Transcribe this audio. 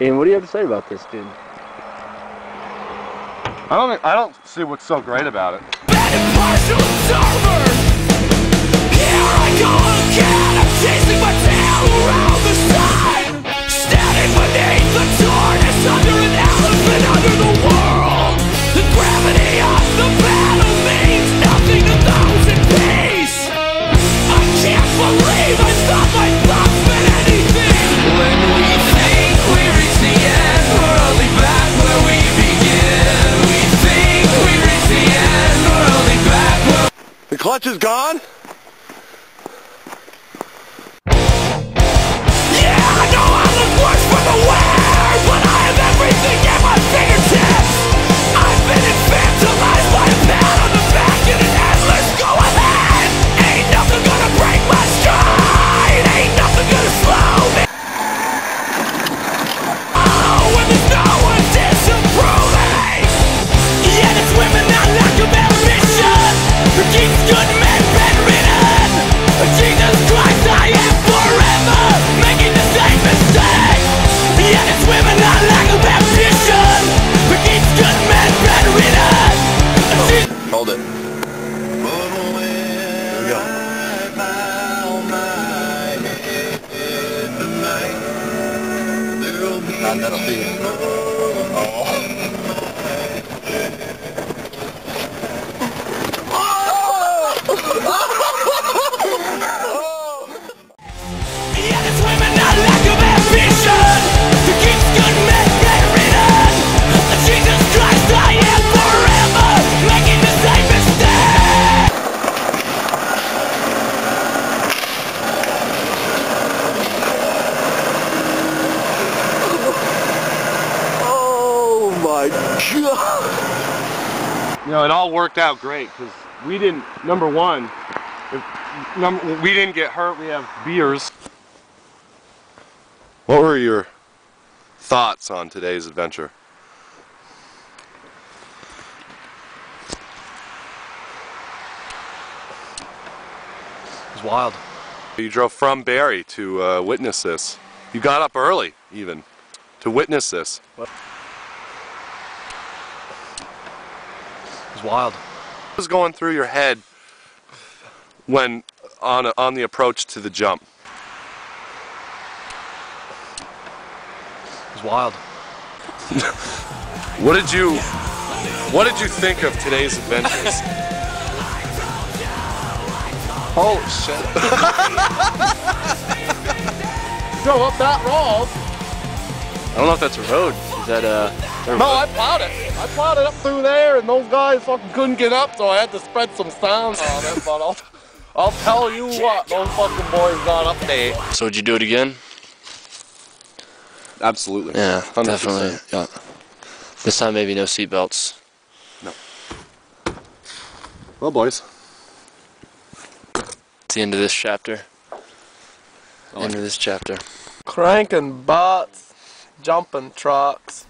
Ian, what do you have to say about this, dude? I don't see what's so great about it. Impartial observer. Here I go again. I'm chasing my tail around the sun. Standing beneath the tortoise under an elephant under the world. The gravity of the battle means nothing to those in peace. I can't believe I thought my thoughts meant anything. When we think we reach the end, we're only back where we begin. We think we reach the end, we're only back where The clutch is gone? Yeah, I know I look worse for the wear, but I have everything at my fingertips. I've been infantilized by a pat on the back and an endless go ahead. Ain't nothing gonna break my stride, ain't nothing gonna slow me. Oh, when there's no one disapproving. Yet it's women that lack of ambition who keeps good men bedridden. Jesus Christ, I am forever making the same mistake. Yet it's women that lack of ambition who keeps good men bedridden. Hold it. Here we go. Not that'll be. Yet it's women that lack of ambition who keeps good men bedridden. Jesus Christ, I am forever making the same mistake. Oh my god! You know, it all worked out great because we didn't, number one, we didn't get hurt, we have beers. What were your thoughts on today's adventure? It was wild. You drove from Barrie to witness this. You got up early, even, to witness this. It was wild. What was going through your head when on the approach to the jump? It was wild. What did you think of today's adventures? Holy shit. Go up that road. I don't know if that's a road. Is that No, I plowed it. I plowed it up through there, and those guys fucking couldn't get up, so I had to spread some sound on it. But I'll tell you what, those fucking boys got up there. So would you do it again? Absolutely. Yeah, 100%. definitely. Yeah. This time maybe no seatbelts. No. Well, boys. It's the end of this chapter. End of this chapter. Cranking butts, jumping trucks.